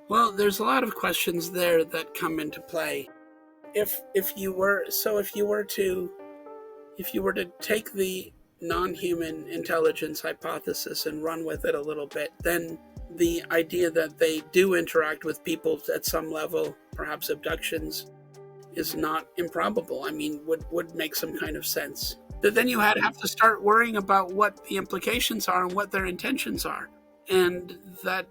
Well, there's a lot of questions there that come into play. If you were to take the non-human intelligence hypothesis and run with it a little bit, then the idea that they do interact with people at some level, perhaps abductions, is not improbable. I mean, would make some kind of sense. But then you have to start worrying about what the implications are and what their intentions are. And that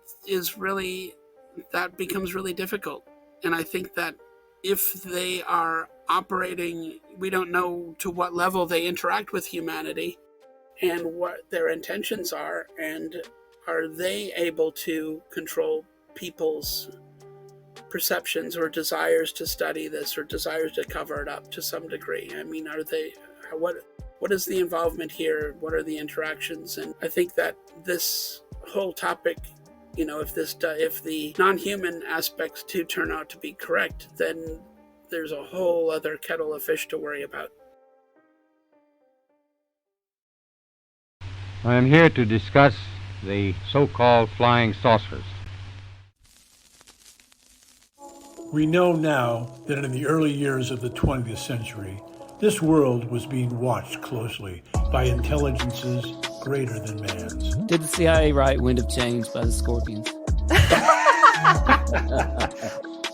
becomes really difficult. And I think that if they are operating, we don't know to what level they interact with humanity and what their intentions are, and are they able to control people's perceptions or desires to study this or desires to cover it up to some degree. I mean, what is the involvement here? What are the interactions? And I think that this whole topic, if the non-human aspects do turn out to be correct, then there's a whole other kettle of fish to worry about. I am here to discuss the so-called flying saucers. We know now that in the early years of the 20th century, this world was being watched closely by intelligences greater than man's. Did the CIA write Wind of Change by the Scorpions?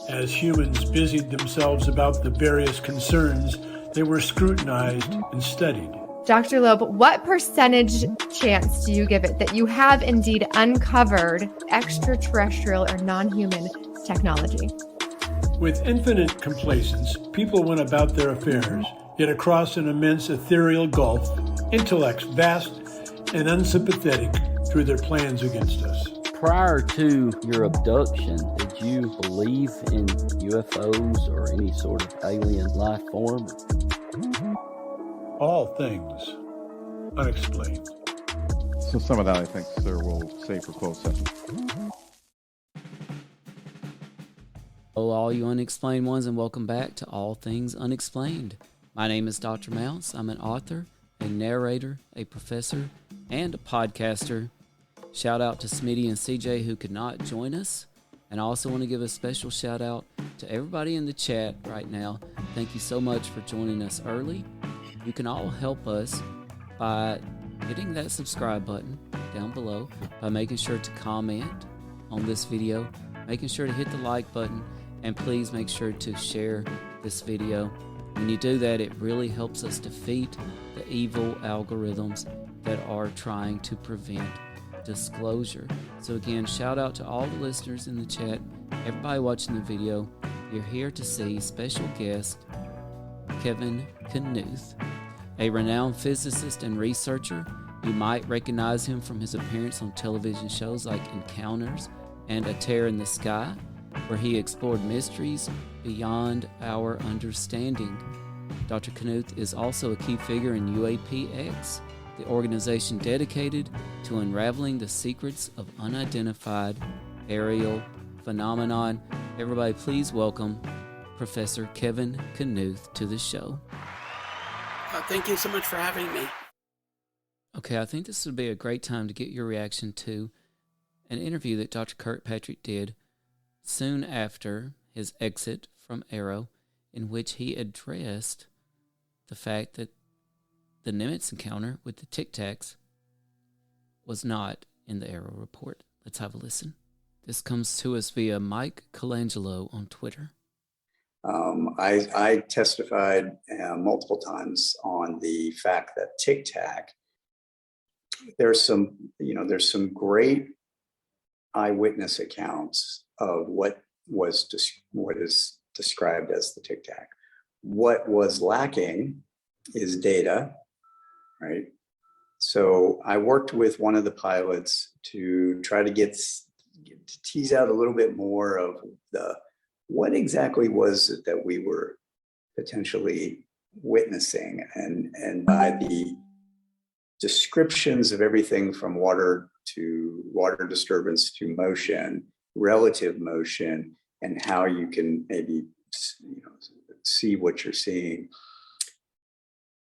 As humans busied themselves about the various concerns, they were scrutinized and studied. Dr. Loeb, what percentage chance do you give it that you have indeed uncovered extraterrestrial or non-human technology? With infinite complacence, people went about their affairs, yet across an immense ethereal gulf, intellects vast and unsympathetic drew their plans against us. Prior to your abduction, did you believe in UFOs or any sort of alien life form? All things unexplained. So some of that, I think, sir, we'll save for closed session. Hello, all you unexplained ones, and welcome back to All Things Unexplained. My name is Dr. Mouse. I'm an author, a narrator, a professor, and a podcaster. Shout out to Smitty and CJ who could not join us. And I also want to give a special shout out to everybody in the chat right now. Thank you so much for joining us early. You can all help us by hitting that subscribe button down below, by making sure to comment on this video, making sure to hit the like button, and please make sure to share this video. When you do that, it really helps us defeat the evil algorithms that are trying to prevent disclosure. So again, shout out to all the listeners in the chat, everybody watching the video. You're here to see special guest Kevin Knuth, a renowned physicist and researcher. You might recognize him from his appearance on television shows like Encounters and A Tear in the Sky, where he explored mysteries beyond our understanding. Dr. Knuth is also a key figure in UAPX, the organization dedicated to unraveling the secrets of unidentified aerial phenomenon. Everybody, please welcome Professor Kevin Knuth to the show. Thank you so much for having me. Okay, I think this would be a great time to get your reaction to an interview that Dr. Kirkpatrick did soon after his exit from AARO, in which he addressed the fact that the Nimitz encounter with the Tic Tacs was not in the AARO report. Let's have a listen. This comes to us via Mike Colangelo on Twitter. I testified multiple times on the fact that Tic Tac, there's some great eyewitness accounts of what is described as the Tic Tac. What was lacking is data, right? So I worked with one of the pilots to try to tease out a little bit more of what exactly was it that we were potentially witnessing, and by the descriptions of everything from water disturbance to motion, relative motion, and how you can maybe see what you're seeing.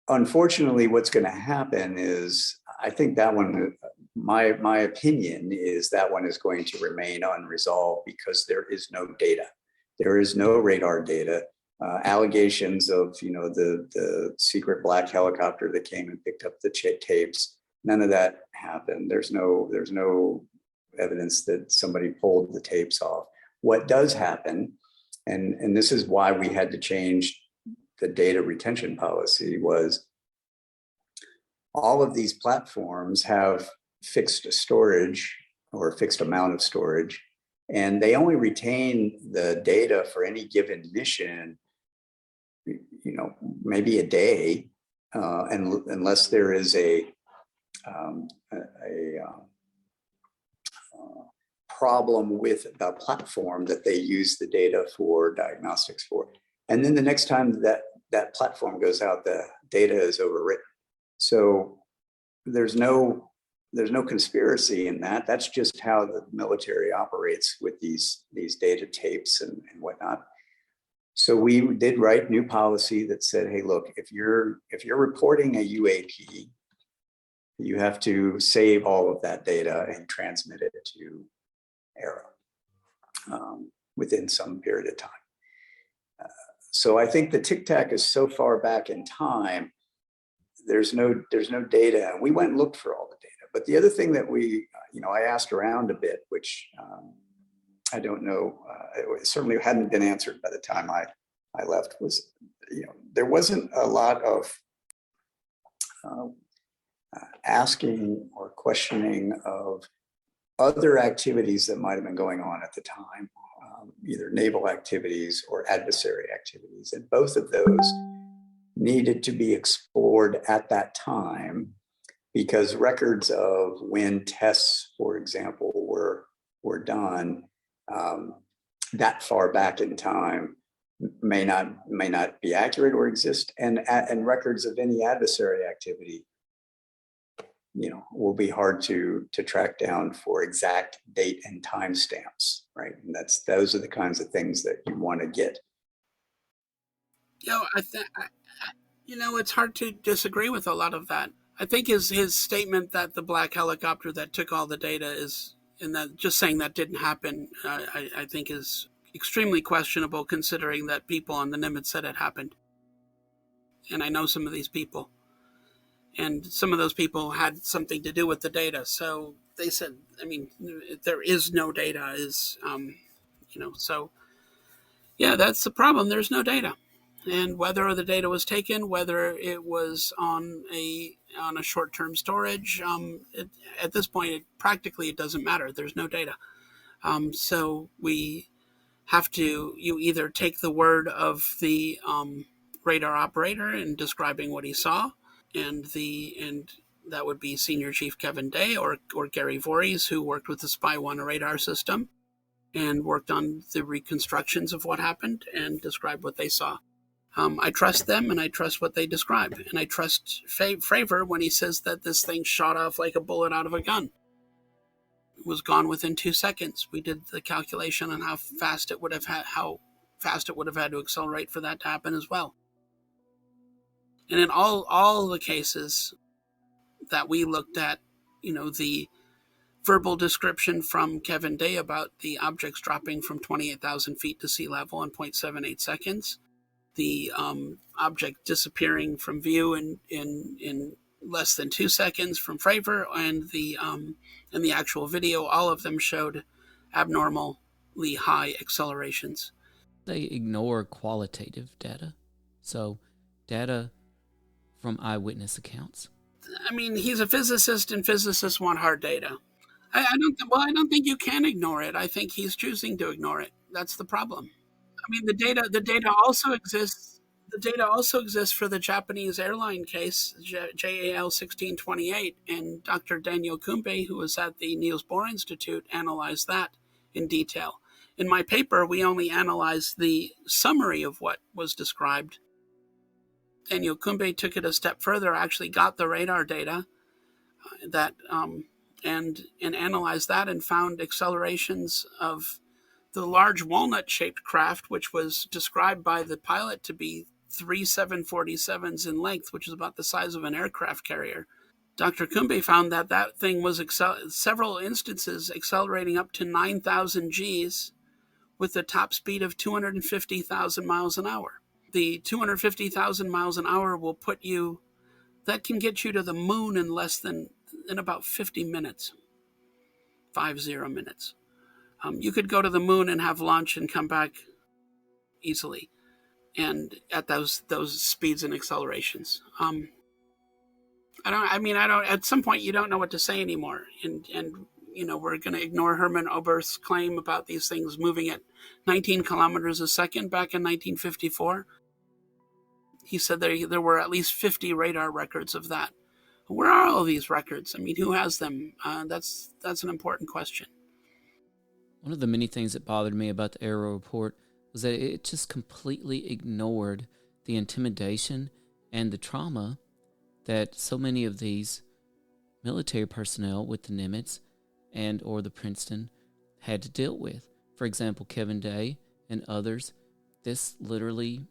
Unfortunately, what's going to happen is, I think that one my opinion is that one is going to remain unresolved because there is no data. There is no radar data. Allegations of the secret black helicopter that came and picked up the tapes. None of that happened. There's no evidence that somebody pulled the tapes off. What does happen, and this is why we had to change the data retention policy, was all of these platforms have fixed storage or a fixed amount of storage, and they only retain the data for any given mission, maybe a day, unless there is a problem with the platform that they use the data for diagnostics for. And then the next time that platform goes out, the data is overwritten. So there's no conspiracy in that. That's just how the military operates with these data tapes and whatnot. So we did write new policy that said, hey, look, if you're reporting a UAP, you have to save all of that data and transmit it to AARO within some period of time. So I think the Tic Tac is so far back in time, there's no data. And we went and looked for all the data. But the other thing that I asked around a bit, which I don't know, it certainly hadn't been answered by the time I left, was, there wasn't a lot of asking or questioning of other activities that might have been going on at the time, either naval activities or adversary activities. And both of those needed to be explored at that time, because records of when tests, for example, were done that far back in time may not be accurate or exist, and records of any adversary activity will be hard to track down for exact date and time stamps, right? And those are the kinds of things that you want to get. It's hard to disagree with a lot of that. I think his statement that the black helicopter that took all the data and that just saying that didn't happen, I think is extremely questionable, considering that people on the Nimitz said it happened. And I know some of these people. And some of those people had something to do with the data. So they said, there is no data, so yeah, that's the problem. There's no data. And whether the data was taken, whether it was on a short-term storage, at this point, it doesn't matter. There's no data. So we have to, you either take the word of the radar operator in describing what he saw, and that would be Senior Chief Kevin Day or Gary Voorhees, who worked with the Spy 1 radar system and worked on the reconstructions of what happened and described what they saw. I trust them, and I trust what they describe. And I trust Fravor when he says that this thing shot off like a bullet out of a gun. It was gone within 2 seconds. We did the calculation on how fast it would have had to accelerate for that to happen as well. And in all the cases that we looked at, the verbal description from Kevin Day about the objects dropping from 28,000 feet to sea level in 0.78 seconds, the object disappearing from view in less than 2 seconds from Fravor, and the actual video, all of them showed abnormally high accelerations. They ignore qualitative data. So data from eyewitness accounts. He's a physicist, and physicists want hard data. I don't think you can ignore it. I think he's choosing to ignore it. That's the problem. The data also exists. The data also exists for the Japanese airline case, JAL 1628, and Dr. Daniel Kumbe, who was at the Niels Bohr Institute, analyzed that in detail. In my paper, we only analyzed the summary of what was described. Daniel Kumbe took it a step further, actually got the radar data and analyzed that, and found accelerations of the large walnut-shaped craft, which was described by the pilot to be 3 747s in length, which is about the size of an aircraft carrier. Dr. Kumbe found that that thing was several instances accelerating up to 9,000 Gs with a top speed of 250,000 miles an hour. The 250,000 miles an hour will put you, that can get you to the moon in about 50 minutes, 50 minutes. You could go to the moon and have lunch and come back easily, and at those speeds and accelerations. At some point you don't know what to say anymore. And we're going to ignore Herman Oberth's claim about these things moving at 19 kilometers a second back in 1954. He said there were at least 50 radar records of that. Where are all these records? I mean, who has them? That's an important question. One of the many things that bothered me about the AARO report was that it just completely ignored the intimidation and the trauma that so many of these military personnel with the Nimitz and or the Princeton had to deal with. For example, Kevin Day and others, this literally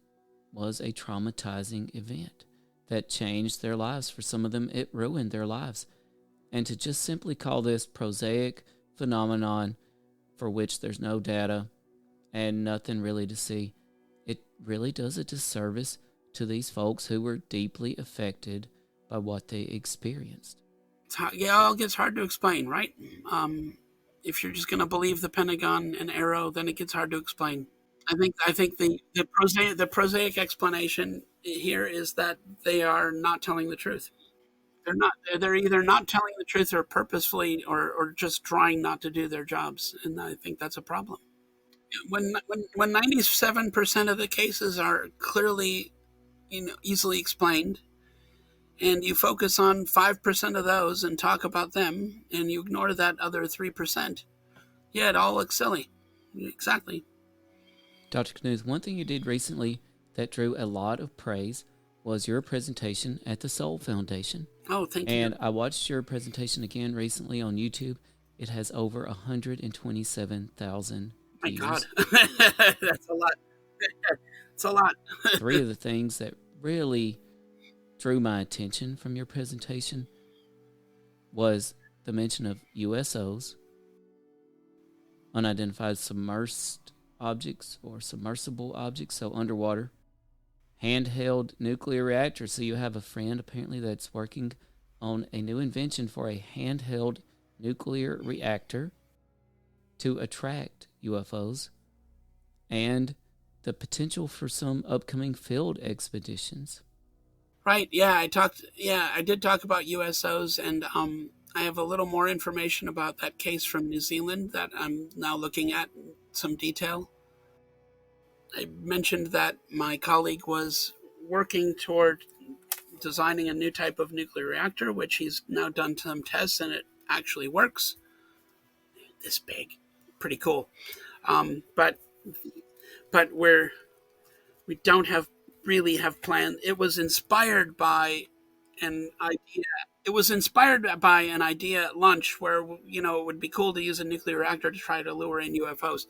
was a traumatizing event that changed their lives. For some of them, it ruined their lives. And to just simply call this prosaic phenomenon for which there's no data and nothing really to see, it really does a disservice to these folks who were deeply affected by what they experienced. It all gets hard to explain, right? If you're just going to believe the Pentagon and AARO, then it gets hard to explain. I think the prosaic explanation here is that they are not telling the truth. They're either not telling the truth or purposefully or just trying not to do their jobs, and I think that's a problem. When 97% of the cases are clearly, easily explained, and you focus on 5% of those and talk about them, and you ignore that other 3%, it all looks silly. Exactly. Dr. Knuth, one thing you did recently that drew a lot of praise was your presentation at the Soul Foundation. Oh, thank you. And I watched your presentation again recently on YouTube. It has over 127,000 My views. God. That's a lot. It's a lot. Three of the things that really drew my attention from your presentation was the mention of USOs, unidentified submersed objects or submersible objects, so underwater, handheld nuclear reactors. So you have a friend apparently that's working on a new invention for a handheld nuclear reactor to attract UFOs, and the potential for some upcoming field expeditions. Right. Yeah, I did talk about USOs, and I have a little more information about that case from New Zealand that I'm now looking at in some detail. I mentioned that my colleague was working toward designing a new type of nuclear reactor, which he's now done some tests, and it actually works. This big. Pretty cool. But we don't really have plans. It was inspired by an idea. It was inspired by an idea at lunch where, it would be cool to use a nuclear reactor to try to lure in UFOs.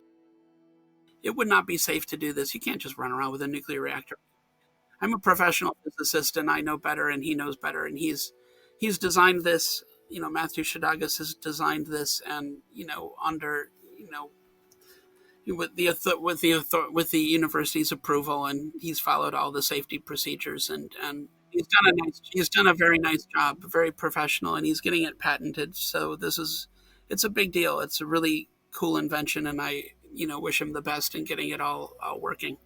It would not be safe to do this. You can't just run around with a nuclear reactor. I'm a professional physicist, and I know better, and he knows better, and he's designed this. Matthew Shadagas has designed this, and under with the university's approval, and he's followed all the safety procedures, and he's done a very nice job, very professional, and he's getting it patented. So it's a big deal. It's a really cool invention, and I wish him the best in getting it all working.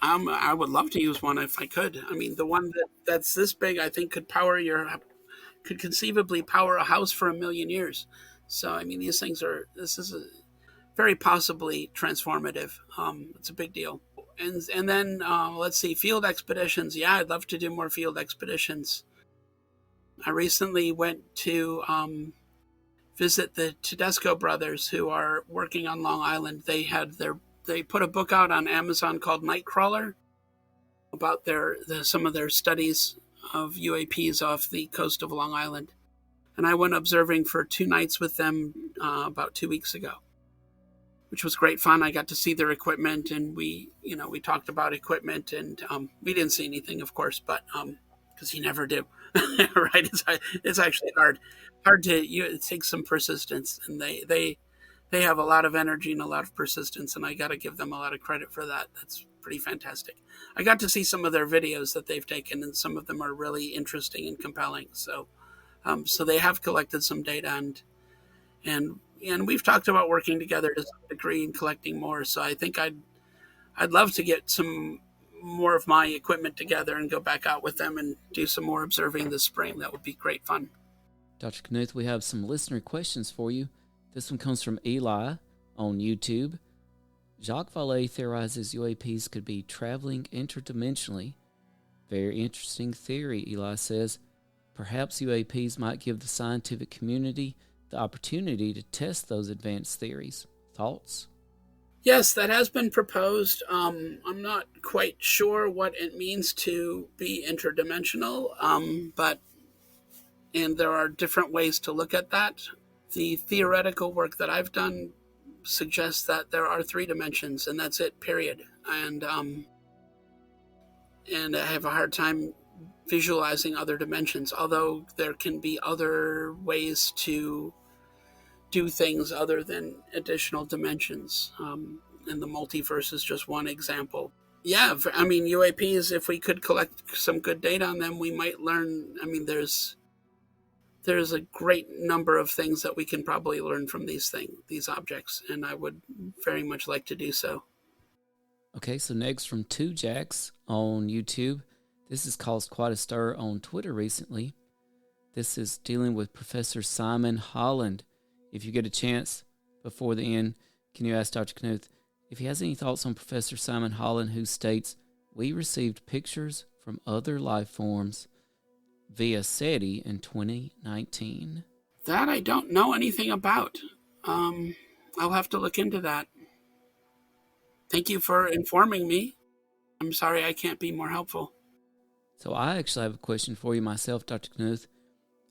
I would love to use one if I could. I mean, the one that's this big, I think could conceivably power a house for 1 million years. So I mean, this is very possibly transformative. It's a big deal. And then let's see, field expeditions. Yeah, I'd love to do more field expeditions. I recently went to visit the Tedesco brothers, who are working on Long Island. They put a book out on Amazon called Nightcrawler about some of their studies of UAPs off the coast of Long Island. And I went observing for 2 nights with them about 2 weeks ago, which was great fun. I got to see their equipment, and we talked about equipment, and we didn't see anything, of course, but because you never do. Right? It's actually hard to. It takes some persistence, and they have a lot of energy and a lot of persistence, and I got to give them a lot of credit for that. That's pretty fantastic. I got to see some of their videos that they've taken, and some of them are really interesting and compelling. So, so they have collected some data, and we've talked about working together to some degree and collecting more. So I think I'd love to get some more of my equipment together and go back out with them and do some more observing this spring. That would be great fun. Dr. Knuth, we have some listener questions for you. This one comes from Eli on YouTube. Jacques Vallée theorizes UAPs could be traveling interdimensionally. Very interesting theory, Eli says. Perhaps UAPs might give the scientific community the opportunity to test those advanced theories. Thoughts? Yes, that has been proposed. I'm not quite sure what it means to be interdimensional, and there are different ways to look at that. The theoretical work that I've done suggests that there are 3 dimensions, and that's it, period. And I have a hard time visualizing other dimensions, although there can be other ways to do things other than additional dimensions. And the multiverse is just one example. Yeah, I mean, UAPs, if we could collect some good data on them, we might learn. I mean, there's a great number of things that we can probably learn from these objects, and I would very much like to do so. Okay, so next from 2Jacks on YouTube. This has caused quite a stir on Twitter recently. This is dealing with Professor Simon Holland. If you get a chance before the end, can you ask Dr. Knuth if he has any thoughts on Professor Simon Holland, who states, "We received pictures from other life forms via SETI in 2019. That I don't know anything about. I'll have to look into that. Thank you for informing me. I'm sorry I can't be more helpful. So I actually have a question for you myself, Dr. Knuth,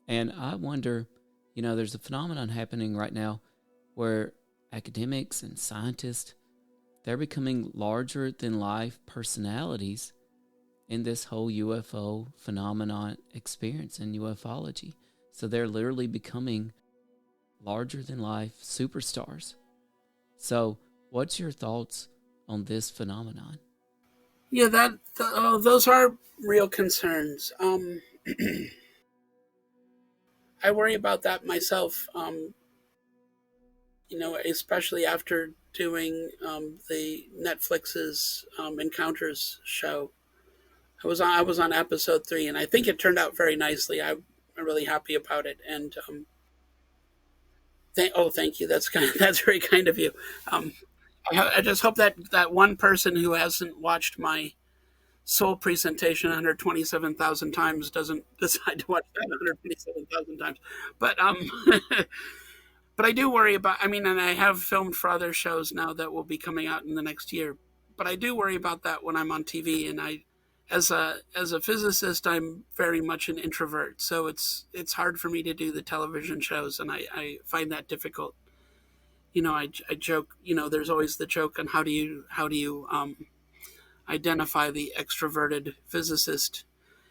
and I wonder, there's a phenomenon happening right now where academics and scientists, they're becoming larger than life personalities in this whole UFO phenomenon experience in ufology. So they're literally becoming larger than life superstars. So what's your thoughts on this phenomenon? Yeah, those are real concerns. I worry about that myself, especially after doing the Netflix's Encounters show. I was on episode 3, and I think it turned out very nicely. I'm really happy about it. And thank you. That's very kind of you. I just hope that one person who hasn't watched my Soul presentation 127,000 times doesn't decide to watch that 127,000 times. But but I do worry about. And I have filmed for other shows now that will be coming out in the next year. But I do worry about that when I'm on TV, and as a physicist, I'm very much an introvert, so it's hard for me to do the television shows, and I find that difficult. I joke. There's always the joke on how do you identify the extroverted physicist.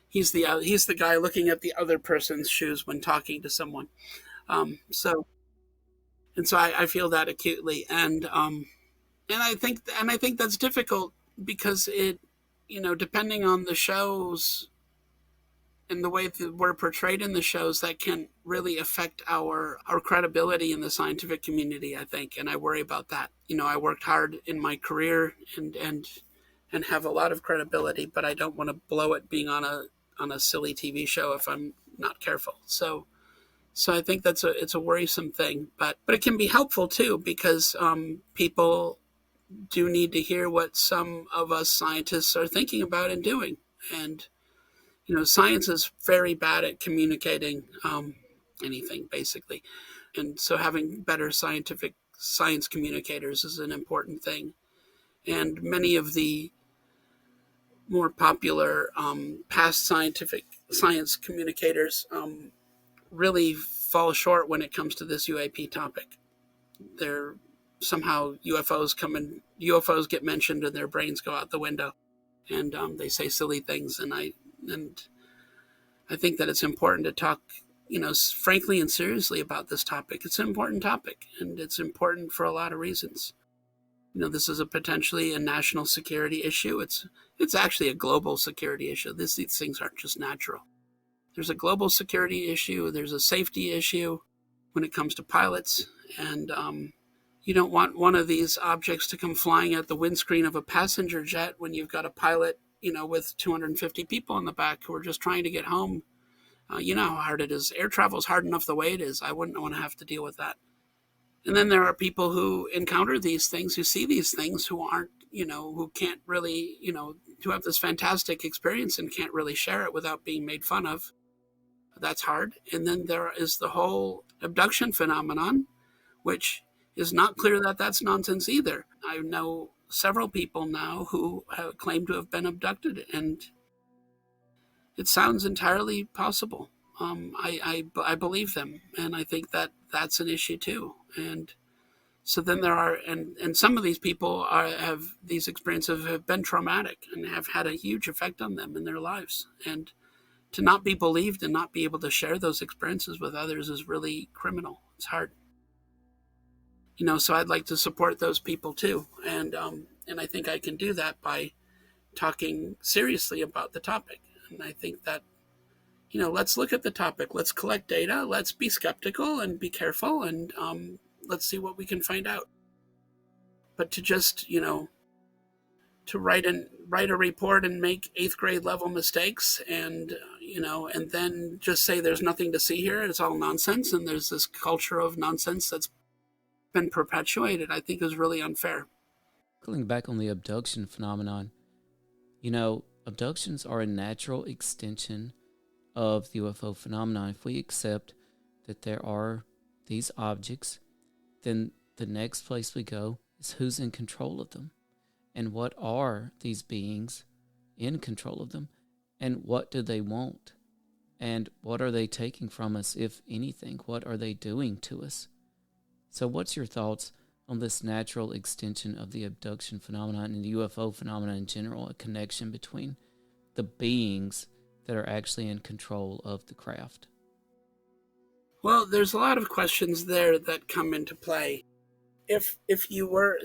He's the guy looking at the other person's shoes when talking to someone. So I feel that acutely, and I think that's difficult because it. Depending on the shows and the way that we're portrayed in the shows, that can really affect our credibility in the scientific community, I think. And I worry about that. I worked hard in my career and have a lot of credibility, but I don't want to blow it being on a silly TV show if I'm not careful. So I think it's a worrisome thing, but it can be helpful too, because people do need to hear what some of us scientists are thinking about and doing. And, science is very bad at communicating anything, basically. And so having better science communicators is an important thing. And many of the more popular past science communicators really fall short when it comes to this UAP topic. They're somehow UFOs get mentioned and their brains go out the window, and they say silly things. And I think that it's important to talk, frankly and seriously about this topic. It's an important topic, and it's important for a lot of reasons. This is potentially a national security issue. It's actually a global security issue. These things aren't just natural. There's a global security issue. There's a safety issue when it comes to pilots. And you don't want one of these objects to come flying at the windscreen of a passenger jet when you've got a pilot, with 250 people in the back who are just trying to get home. You know how hard it is. Air travel is hard enough the way it is. I wouldn't want to have to deal with that. And then there are people who encounter these things, who see these things, who aren't, who can't really, who have this fantastic experience and can't really share it without being made fun of. That's hard. And then there is the whole abduction phenomenon, which is not clear that that's nonsense either. I know several people now who have claimed to have been abducted, and it sounds entirely possible. I believe them, and I think that that's an issue too. And so then there are, and some of these people have these experiences have been traumatic and have had a huge effect on them in their lives. And to not be believed and not be able to share those experiences with others is really criminal. It's hard. So I'd like to support those people too. And I think I can do that by talking seriously about the topic. And I think that, let's look at the topic. Let's collect data. Let's be skeptical and be careful, and let's see what we can find out. But to just, to write a report and make 8th grade level mistakes and, and then just say there's nothing to see here, it's all nonsense, and there's this culture of nonsense that's been perpetuated, I think is really unfair. Going back on the abduction phenomenon, abductions are a natural extension of the UFO phenomenon. If we accept that there are these objects, then the next place we go is who's in control of them, and what are these beings in control of them, and what do they want, and what are they taking from us, if anything? What are they doing to us? So what's your thoughts on this natural extension of the abduction phenomenon and the UFO phenomenon in general, a connection between the beings that are actually in control of the craft? Well, there's a lot of questions there that come into play. If you were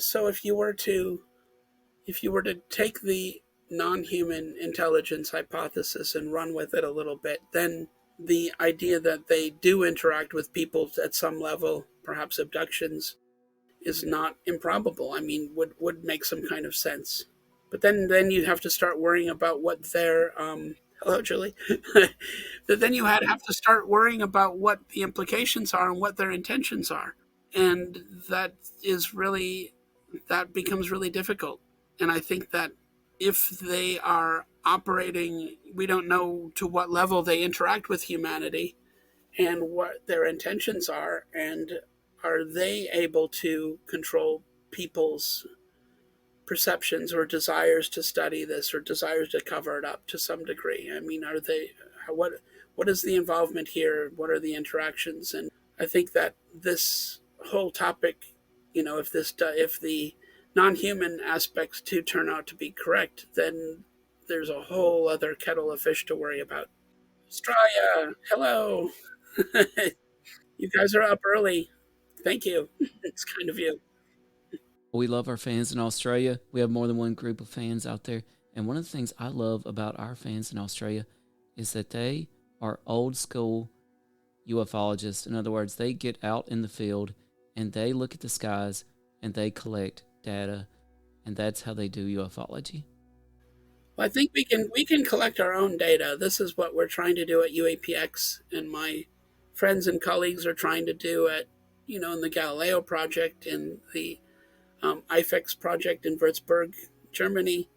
to take the non-human intelligence hypothesis and run with it a little bit, then the idea that they do interact with people at some level, perhaps abductions, is not improbable. I mean, would make some kind of sense. But then you have to start worrying about what their hello, Julie. But then you have to start worrying about what the implications are and what their intentions are, and that becomes really difficult. And I think that if they are operating, we don't know to what level they interact with humanity and what their intentions are, and are they able to control people's perceptions or desires to study this or desires to cover it up to some degree? I mean, what is the involvement here? What are the interactions? And I think that this whole topic, if the non-human aspects do turn out to be correct, then there's a whole other kettle of fish to worry about. Australia, hello. You guys are up early. Thank you. It's kind of you. We love our fans in Australia. We have more than one group of fans out there. And one of the things I love about our fans in Australia is that they are old school ufologists. In other words, they get out in the field and they look at the skies and they collect data, and that's how they do ufology. Well, I think we can collect our own data. This is what we're trying to do at UAPX, and my friends and colleagues are trying to do at, in the Galileo project, in the IFEX project in Würzburg, Germany,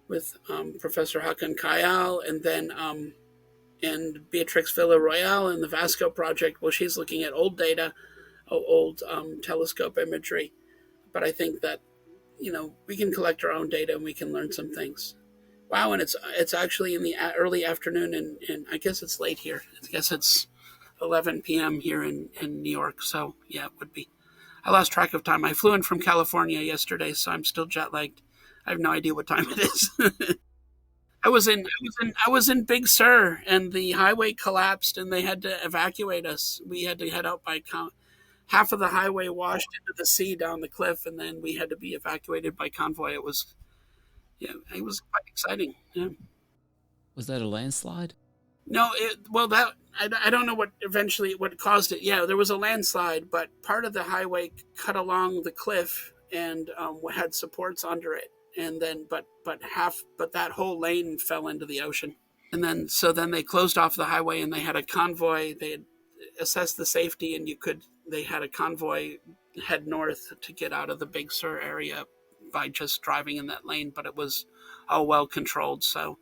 with Professor Hakan Kayal, and then and Beatrix Villarroel in the Vasco project. Well, she's looking at old data, old telescope imagery. But I think that, we can collect our own data and we can learn some things. Wow, and it's actually in the early afternoon, and I guess it's late here. I guess it's 11 p.m. here in New York, so yeah, it would be. I lost track of time. I flew in from California yesterday, so I'm still jet-lagged. I have no idea what time it is. I was in Big Sur, and the highway collapsed, and they had to evacuate us. We had to head out by half of the highway washed into the sea down the cliff, and then we had to be evacuated by convoy. It was quite exciting. Yeah. Was that a landslide? No, I don't know what caused it. Yeah, there was a landslide, but part of the highway cut along the cliff and had supports under it. And then, but that whole lane fell into the ocean. And then they closed off the highway, and they had a convoy. They had assessed the safety, and they had a convoy head north to get out of the Big Sur area by just driving in that lane. But it was all well controlled, so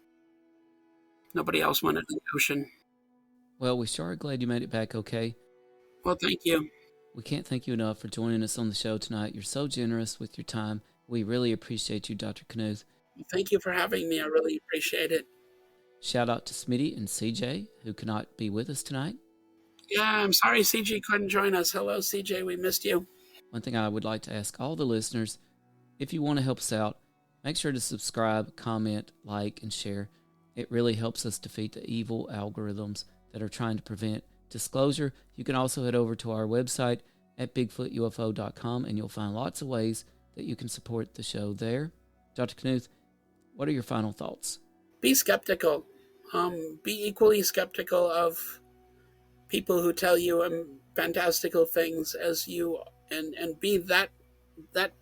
nobody else went into the ocean. Well, we sure are glad you made it back okay. Well, thank you. We can't thank you enough for joining us on the show tonight. You're so generous with your time. We really appreciate you, Dr. Knuth. Thank you for having me. I really appreciate it. Shout out to Smitty and CJ, who cannot be with us tonight. Yeah, I'm sorry CJ couldn't join us. Hello, CJ. We missed you. One thing I would like to ask all the listeners, if you want to help us out, make sure to subscribe, comment, like, and share. It really helps us defeat the evil algorithms that are trying to prevent disclosure. You can also head over to our website at bigfootufo.com, and you'll find lots of ways that you can support the show there. Dr. Knuth, what are your final thoughts? Be skeptical. Be equally skeptical of people who tell you fantastical things as you, and be that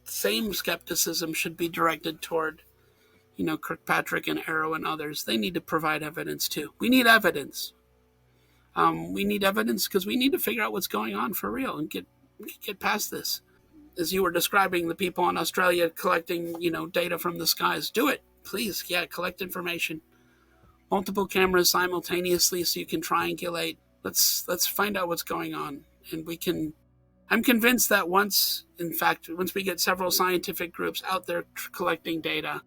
same skepticism should be directed toward, Kirkpatrick and AARO and others. They need to provide evidence too. We need evidence. We need evidence because we need to figure out what's going on for real and get past this. As you were describing the people in Australia collecting, data from the skies, do it, please. Yeah, collect information. Multiple cameras simultaneously so you can triangulate. Let's find out what's going on. And I'm convinced that once we get several scientific groups out there collecting data,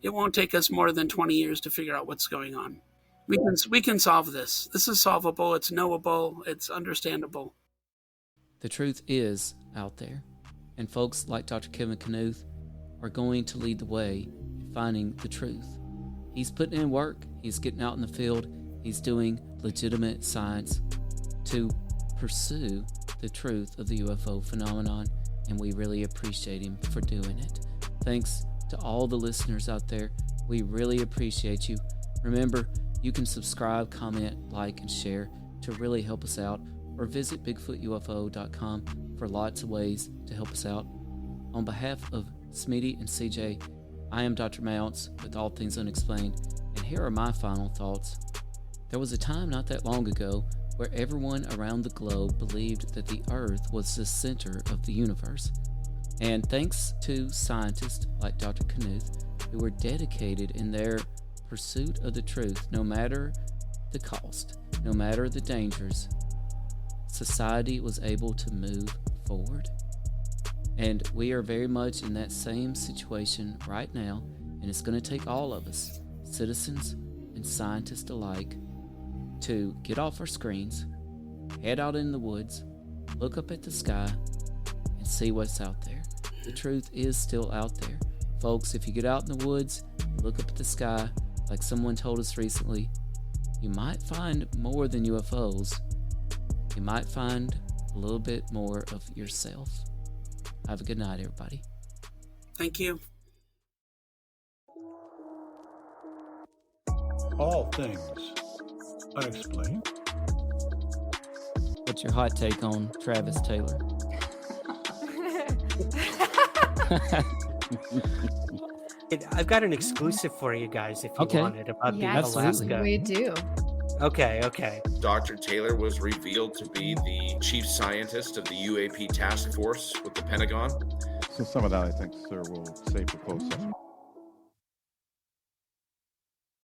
it won't take us more than 20 years to figure out what's going on. We can solve this. This is solvable. It's knowable. It's understandable. The truth is out there. And folks like Dr. Kevin Knuth are going to lead the way in finding the truth. He's putting in work. He's getting out in the field. He's doing legitimate science to pursue the truth of the UFO phenomenon, and we really appreciate him for doing it. Thanks to all the listeners out there. We really appreciate you. Remember, you can subscribe, comment, like, and share to really help us out, or visit bigfootufo.com for lots of ways to help us out. On behalf of Smitty and CJ, I am Dr. Mounts with All Things Unexplained, and here are my final thoughts. There was a time not that long ago where everyone around the globe believed that the Earth was the center of the universe. And thanks to scientists like Dr. Knuth, who were dedicated in their pursuit of the truth, no matter the cost, no matter the dangers, society was able to move forward. And we are very much in that same situation right now, and it's going to take all of us, citizens and scientists alike, to get off our screens, head out in the woods, look up at the sky, and see what's out there. The truth is still out there. Folks, if you get out in the woods, look up at the sky, like someone told us recently, you might find more than UFOs. You might find a little bit more of yourself. Have a good night, everybody. Thank you. All Things Unexplained. What's your hot take on Travis Taylor? I've got an exclusive for you guys if you want it about the Alaska. We do. Okay. Dr. Taylor was revealed to be the chief scientist of the UAP task force with the Pentagon. So some of that, I think, sir, we'll save for closed session.